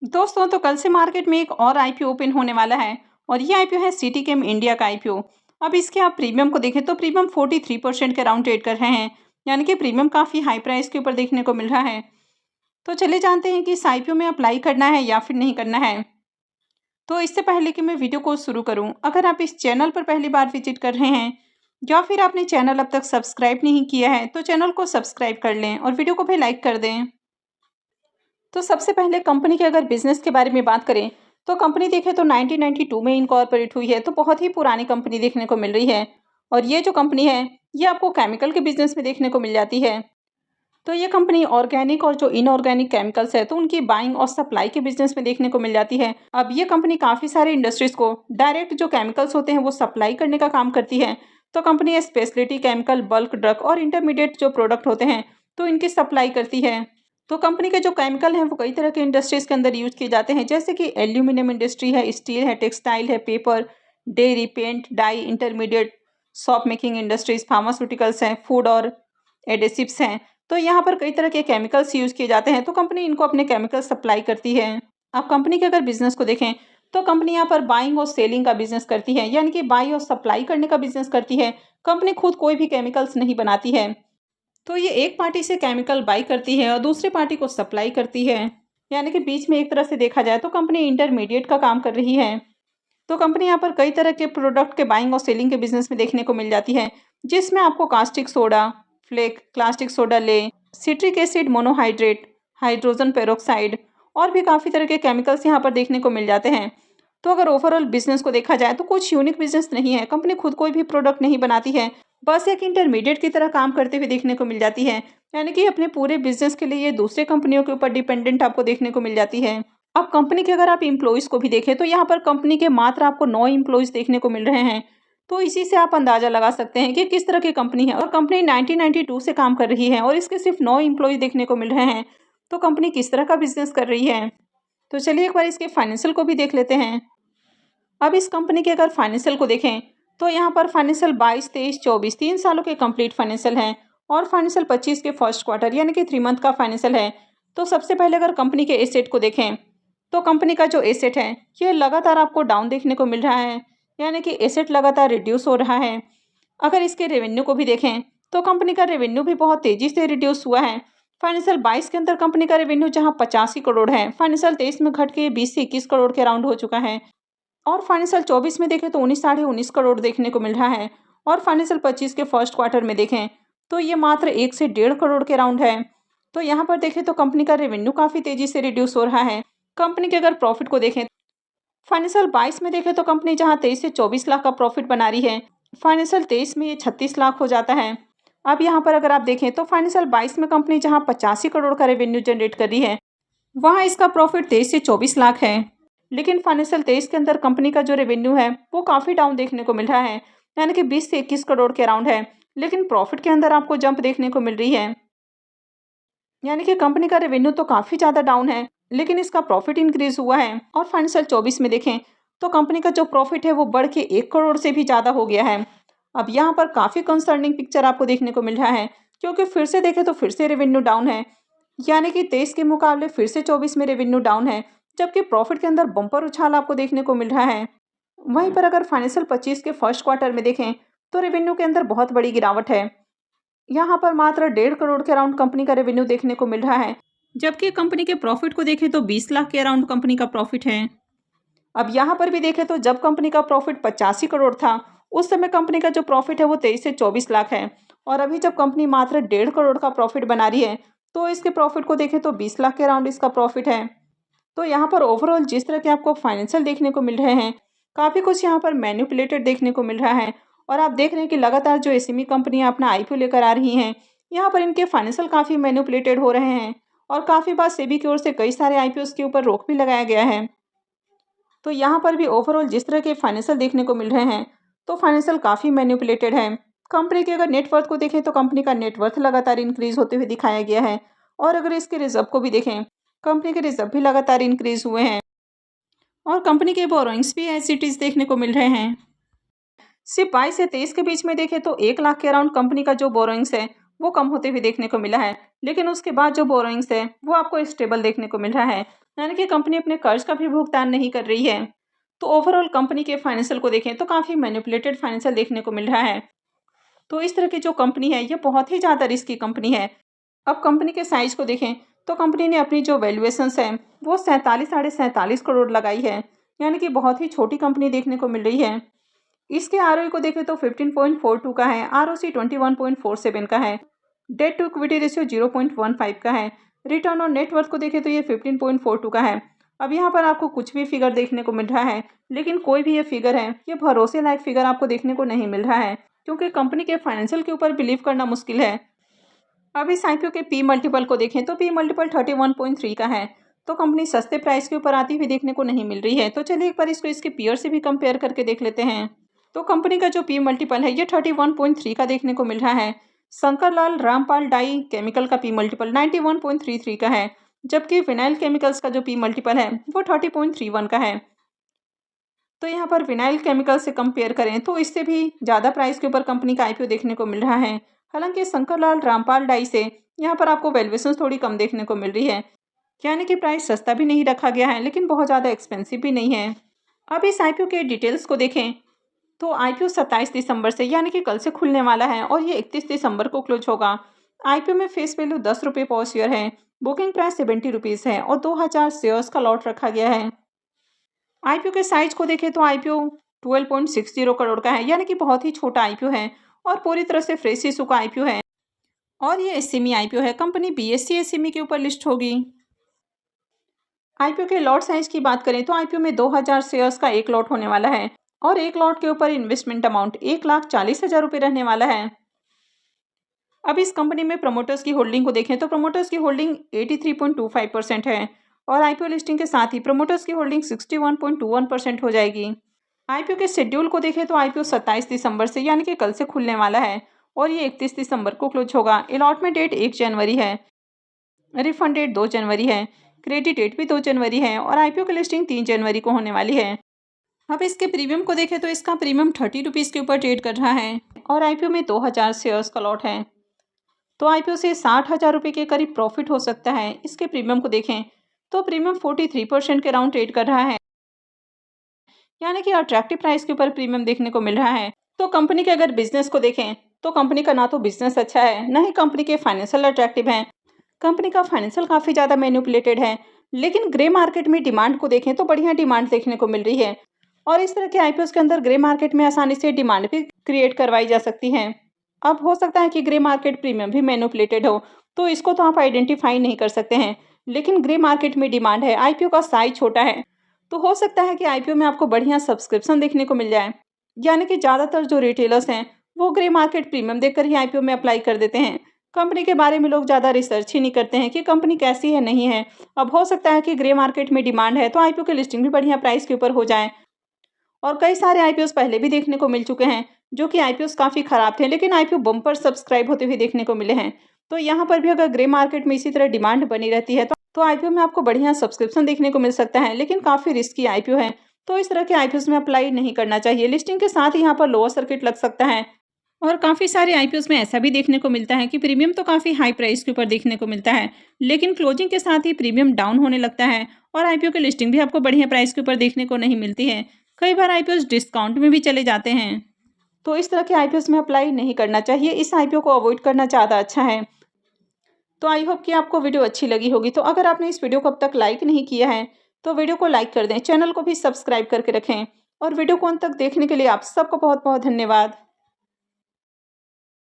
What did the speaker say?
दोस्तों तो कल से मार्केट में एक और आईपीओ ओपन होने वाला है और ये आईपीओ है सिटी केम इंडिया का आईपीओ। अब इसके आप प्रीमियम को देखें तो प्रीमियम 43% के अराउंड ट्रेड कर रहे हैं, यानी कि प्रीमियम काफ़ी हाई प्राइस के ऊपर देखने को मिल रहा है। तो चले जानते हैं कि इस आईपीओ में अप्लाई करना है या फिर नहीं करना है। तो इससे पहले कि मैं वीडियो को शुरू करूँ, अगर आप इस चैनल पर पहली बार विजिट कर रहे हैं या फिर आपने चैनल अब तक सब्सक्राइब नहीं किया है तो चैनल को सब्सक्राइब कर लें और वीडियो को भी लाइक कर दें। तो सबसे पहले कंपनी के अगर बिजनेस के बारे में बात करें तो कंपनी देखें तो 1992 में इनकॉर्पोरेट हुई है, तो बहुत ही पुरानी कंपनी देखने को मिल रही है। और ये जो कंपनी है ये आपको केमिकल के बिजनेस में देखने को मिल जाती है। तो ये कंपनी ऑर्गेनिक और जो इनऑर्गेनिक केमिकल्स है तो उनकी बाइंग और सप्लाई के बिजनेस में देखने को मिल जाती है। अब ये कंपनी काफ़ी सारे इंडस्ट्रीज को डायरेक्ट जो केमिकल्स होते हैं वो सप्लाई करने का काम करती है। तो company speciality chemical, bulk drug और इंटरमीडिएट जो प्रोडक्ट होते हैं तो इनकी सप्लाई करती है। तो कंपनी के जो केमिकल हैं वो कई तरह के इंडस्ट्रीज के अंदर यूज किए जाते हैं, जैसे कि एल्यूमिनियम इंडस्ट्री है, स्टील है, टेक्सटाइल है, paper, dairy, paint, dye, intermediate, soap making industries, pharmaceuticals हैं, फूड और एडेसिव्स हैं। तो यहाँ पर कई तरह के केमिकल्स यूज किए जाते हैं, तो कंपनी इनको अपने केमिकल सप्लाई करती है। अब कंपनी के अगर बिजनेस को देखें तो कंपनी यहाँ पर बाइंग और सेलिंग का बिजनेस करती है, यानी कि बाई और सप्लाई करने का बिजनेस करती है। कंपनी खुद कोई भी केमिकल्स नहीं बनाती है। तो ये एक पार्टी से केमिकल बाई करती है और दूसरी पार्टी को सप्लाई करती है, यानी कि बीच में एक तरह से देखा जाए तो कंपनी इंटरमीडिएट का काम कर रही है। तो कंपनी यहाँ पर कई तरह के प्रोडक्ट के बाइंग और सेलिंग के बिजनेस में देखने को मिल जाती है, जिसमें आपको caustic soda, flake, caustic soda ले, citric acid monohydrate, hydrogen peroxide और भी काफ़ी तरह के केमिकल्स यहाँ पर देखने को मिल जाते हैं। तो अगर ओवरऑल बिजनेस को देखा जाए तो कुछ यूनिक बिजनेस नहीं है, कंपनी खुद कोई भी प्रोडक्ट नहीं बनाती है, बस एक इंटरमीडिएट की तरह काम करते हुए देखने को मिल जाती है। यानी कि अपने पूरे बिजनेस के लिए ये दूसरे कंपनियों के ऊपर डिपेंडेंट आपको देखने को मिल जाती है। अब कंपनी के अगर आप इम्प्लॉइज़ को भी देखें तो यहाँ पर कंपनी के मात्र आपको 9 इम्प्लॉइज़ देखने को मिल रहे हैं। तो इसी से आप अंदाज़ा लगा सकते हैं कि किस तरह की कंपनी है, और कंपनी 1992 से काम कर रही है और इसके सिर्फ 9 इम्प्लॉइज़ देखने को मिल रहे हैं। तो कंपनी किस तरह का बिजनेस कर रही है। तो चलिए एक बार इसके फाइनेंशियल को भी देख लेते हैं। अब इस कंपनी के अगर फाइनेंशियल को देखें तो यहाँ पर फाइनेंशियल 22, 23, 24 3 सालों के कंप्लीट फाइनेंशियल हैं और फाइनेंशियल 25 के फर्स्ट क्वार्टर यानी कि 3 मंथ का फाइनेंशियल है। तो सबसे पहले अगर कंपनी के एसेट को देखें तो कंपनी का जो एसेट है ये लगातार आपको डाउन देखने को मिल रहा है, यानी कि एसेट लगातार रिड्यूस हो रहा है। अगर इसके रेवेन्यू को भी देखें तो कंपनी का रेवेन्यू भी बहुत तेज़ी से रिड्यूस हुआ है। फाइनेंशियल 22 के अंदर कंपनी का रेवेन्यू जहां 85 करोड़ है, फाइनेंशियल 23 में घट के 20 से 21 करोड़ के अराउंड हो चुका है। और फाइनेंशियल 24 में देखें तो 19 करोड़ देखने को मिल रहा है। और फाइनेंशियल 25 के फर्स्ट क्वार्टर में देखें तो ये मात्र 1 से 1.5 करोड़ के अराउंड है। तो यहाँ पर देखें तो कंपनी का रेवेन्यू काफ़ी तेज़ी से रिड्यूस हो रहा है। कंपनी के अगर प्रॉफिट को देखें, फाइनेंशियल 22 में देखें तो कंपनी जहाँ 23 से 24 लाख का प्रॉफिट बना रही है, फाइनेंशियल 23 में ये 36 लाख हो जाता है। अब यहाँ पर अगर आप देखें तो फाइनेंशियल 22 में कंपनी जहाँ 85 करोड़ का रेवेन्यू जनरेट कर रही है, वहाँ इसका प्रॉफिट 23 से 24 लाख है। लेकिन फाइनेंशियल 23 के अंदर कंपनी का जो रेवेन्यू है वो काफ़ी डाउन देखने को मिल रहा है, यानी कि 20 से 21 करोड़ के अराउंड है। लेकिन प्रॉफिट के अंदर आपको जंप देखने को मिल रही है, यानी कि कंपनी का रेवेन्यू तो काफ़ी ज़्यादा डाउन है लेकिन इसका प्रॉफिट इंक्रीज हुआ है। और फाइनेंशियल 24 में देखें तो कंपनी का जो प्रॉफिट है वो बढ़ के 1 करोड़ से भी ज़्यादा हो गया है। अब यहाँ पर काफ़ी कंसर्निंग पिक्चर आपको देखने को मिल रहा है, क्योंकि फिर से देखें तो फिर से रेवेन्यू डाउन है, यानी कि 23 के मुकाबले फिर से 24 में रेवेन्यू डाउन है, जबकि प्रॉफिट के अंदर बम्पर उछाल आपको देखने को मिल रहा है। वहीं पर अगर फाइनेंशियल 25 के फर्स्ट क्वार्टर में देखें तो रेवेन्यू के अंदर बहुत बड़ी गिरावट है। यहाँ पर मात्र 1.5 करोड़ के अराउंड कंपनी का रेवेन्यू देखने को मिल रहा है, जबकि कंपनी के प्रॉफिट को देखें तो 20 लाख के अराउंड कंपनी का प्रॉफिट है। अब यहाँ पर भी देखें तो जब कंपनी का प्रॉफिट 85 करोड़ था उस समय कंपनी का जो प्रॉफिट है वो 23 से 24 लाख है। और अभी जब कंपनी मात्र 1.5 करोड़ का प्रॉफिट बना रही है तो इसके प्रॉफिट को देखें तो 20 लाख के अराउंड इसका प्रॉफिट है। तो यहाँ पर ओवरऑल जिस तरह के आपको फाइनेंशियल देखने को मिल रहे हैं, काफ़ी कुछ यहाँ पर मैनिपुलेटेड देखने को मिल रहा है। और आप देख रहे हैं कि लगातार जो एसएमई कंपनियाँ अपना आईपीओ लेकर आ रही हैं, यहाँ पर इनके फाइनेंशियल काफ़ी मैनिपुलेटेड हो रहे हैं। और काफ़ी बार सेबी की ओर से कई सारे आईपीओस के ऊपर रोक भी लगाया गया है। तो यहाँ पर भी ओवरऑल जिस तरह के फाइनेंशियल देखने को मिल रहे हैं तो फाइनेंशियल काफ़ी मैनिपुलेटेड है। कंपनी के अगर नेटवर्थ को देखें तो कंपनी का नेटवर्थ लगातार इंक्रीज होते हुए दिखाया गया है। और अगर इसके रिजर्व को भी देखें, कंपनी के रिजर्व भी लगातार इंक्रीज हुए हैं। और कंपनी के बोरोइंग्स भी एज इट इज़ देखने को मिल रहे हैं। सिर्फ 22 से 23 के बीच में देखें तो 1 लाख के अराउंड कंपनी का जो बोरोइंग्स है वो कम होते हुए देखने को मिला है, लेकिन उसके बाद जो बोरोइंग्स है वो आपको स्टेबल देखने को मिल रहा है, यानी कि कंपनी अपने कर्ज का भी भुगतान नहीं कर रही है। तो ओवरऑल कंपनी के फाइनेंशियल को देखें तो काफ़ी मैनिपुलेटेड फाइनेंशियल देखने को मिल रहा है। तो इस तरह की जो कंपनी है ये बहुत ही ज़्यादा रिस्की कंपनी है। अब कंपनी के साइज को देखें तो कंपनी ने अपनी जो वैल्यूएशंस है वो 47-47.5 करोड़ लगाई है, यानी कि बहुत ही छोटी कंपनी देखने को मिल रही है। इसके आरओई को देखें तो 15.42 का है, आरओसी 21.47 का है, डेट टू इक्विटी रेशियो 0.15 का है, रिटर्न ऑन नेटवर्थ को देखें तो ये 15.42 का है। अब यहाँ पर आपको कुछ भी फिगर देखने को मिल रहा है, लेकिन कोई भी ये फिगर है ये भरोसे लायक फिगर आपको देखने को नहीं मिल रहा है, क्योंकि कंपनी के फाइनेंशियल के ऊपर बिलीव करना मुश्किल है। अब इस आईपीओ के पी मल्टीपल को देखें तो पी मल्टीपल 31.3 का है, तो कंपनी सस्ते प्राइस के ऊपर आती हुई देखने को नहीं मिल रही है। तो चलिए एक बार इसको इसके पीयर से भी कंपेयर करके देख लेते हैं। तो कंपनी का जो पी मल्टीपल है ये 31.3 का देखने को मिल रहा है। शंकर रामपाल डाई केमिकल का पी मल्टीपल 91.33 का है, जबकि विनाइल केमिकल्स का जो पी मल्टीपल है वो 30.31 का है। तो यहाँ पर विनाइल केमिकल से कंपेयर करें तो इससे भी ज़्यादा प्राइस के ऊपर कंपनी का आईपीओ देखने को मिल रहा है। हालांकि शंकर रामपाल डाई से यहाँ पर आपको वैल्यूएशन थोड़ी कम देखने को मिल रही है, यानी कि प्राइस सस्ता भी नहीं रखा गया है लेकिन बहुत ज़्यादा एक्सपेंसिव भी नहीं है। अब इस आईपीओ के डिटेल्स को देखें तो आईपीओ 27 दिसंबर से यानी कि कल से खुलने वाला है और ये 31 दिसंबर को क्लोज होगा। आईपीओ में फेस वैल्यू 10 रुपये पर शेयर है, बुकिंग प्राइस 70 रुपीज़ है और 2000 शेयर्स का लॉट रखा गया है। आईपीओ के साइज को देखें तो आईपीओ 12.60 करोड़ का है, यानी कि बहुत ही छोटा आईपीओ है और पूरी तरह से फ्रेश इशू का आईपीओ है और ये एसएमई आईपीओ है। कंपनी बीएससी एसएमई के ऊपर लिस्ट होगी। आईपीओ के लॉट साइज की बात करें तो आईपीओ में 2000 शेयर्स का एक लॉट होने वाला है और एक लॉट के ऊपर इन्वेस्टमेंट अमाउंट 1,40,000 रुपये रहने वाला है। अब इस कंपनी में प्रमोटर्स की होल्डिंग को देखें तो प्रमोटर्स की होल्डिंग 83.25% है और आईपीओ लिस्टिंग के साथ ही प्रमोटर्स की होल्डिंग 61.21% हो जाएगी। आईपीओ के शेड्यूल को देखें तो आईपीओ 27 दिसंबर से यानी कि कल से खुलने वाला है और ये 31 दिसंबर को क्लोज होगा। अलॉटमेंट डेट 1 जनवरी है, रिफंड डेट 2 जनवरी है, क्रेडिट डेट भी 2 जनवरी है और आईपीओ की लिस्टिंग 3 जनवरी को होने वाली है। अब इसके प्रीमियम को देखें तो इसका प्रीमियम 30 रुपीज़ के ऊपर ट्रेड कर रहा है और आईपीओ में 2000 शेयर्स का लॉट है, तो आईपीओ से 60,000 रुपये के करीब प्रॉफिट हो सकता है। इसके प्रीमियम को देखें तो प्रीमियम 43% के राउंड ट्रेड कर रहा है, यानी कि अट्रैक्टिव प्राइस के ऊपर प्रीमियम देखने को मिल रहा है। तो कंपनी के अगर बिजनेस को देखें तो कंपनी का ना तो बिजनेस अच्छा है, ना ही कंपनी के फाइनेंशियल अट्रैक्टिव हैं। कंपनी का फाइनेंशियल काफ़ी ज़्यादा मैनिपुलेटेड है, लेकिन ग्रे मार्केट में डिमांड को देखें तो बढ़िया डिमांड देखने को मिल रही है और इस तरह के आईपीओस के अंदर ग्रे मार्केट में आसानी से डिमांड भी क्रिएट करवाई जा सकती है। अब हो सकता है कि ग्रे मार्केट प्रीमियम भी मैनिपुलेटेड हो, तो इसको तो आप आइडेंटिफाई नहीं कर सकते हैं, लेकिन ग्रे मार्केट में डिमांड है, आईपीओ का साइज छोटा है, तो हो सकता है कि आईपीओ में आपको बढ़िया सब्सक्रिप्शन देखने को मिल जाए। यानी कि ज़्यादातर जो रिटेलर्स हैं वो ग्रे मार्केट प्रीमियम देखकर ही आईपीओ में अप्लाई कर देते हैं। कंपनी के बारे में लोग ज़्यादा रिसर्च ही नहीं करते हैं कि कंपनी कैसी है नहीं है। अब हो सकता है कि ग्रे मार्केट में डिमांड है तो आईपीओ की लिस्टिंग भी बढ़िया प्राइस के ऊपर हो जाए और कई सारे आईपीओस पहले भी देखने को मिल चुके हैं जो कि आईपीओस काफ़ी ख़राब थे, लेकिन आईपीओ बम्पर सब्सक्राइब होते हुए देखने को मिले हैं। तो यहाँ पर भी अगर ग्रे मार्केट में इसी तरह डिमांड बनी रहती है तो आईपीओ में आपको बढ़िया सब्सक्रिप्शन देखने को मिल सकता है, लेकिन काफ़ी रिस्की आईपीओ है, तो इस तरह के आईपीओस में अप्लाई नहीं करना चाहिए। लिस्टिंग के साथ ही यहाँ पर लोअर सर्किट लग सकता है और काफ़ी सारे आईपीओस में ऐसा भी देखने को मिलता है कि प्रीमियम तो काफ़ी हाई प्राइस के ऊपर देखने को मिलता है, लेकिन क्लोजिंग के साथ ही प्रीमियम डाउन होने लगता है और आईपीओ की लिस्टिंग भी आपको बढ़िया प्राइस के ऊपर देखने को नहीं मिलती है। कई बार आईपीओस डिस्काउंट में भी चले जाते हैं, तो इस तरह के आईपीओस में अप्लाई नहीं करना चाहिए। इस आईपीओ को अवॉइड करना ज़्यादा अच्छा है। तो आई होप कि आपको वीडियो अच्छी लगी होगी। तो अगर आपने इस वीडियो को अब तक लाइक नहीं किया है तो वीडियो को लाइक कर दें, चैनल को भी सब्सक्राइब करके रखें और वीडियो को अंत तक देखने के लिए आप सबको बहुत बहुत धन्यवाद।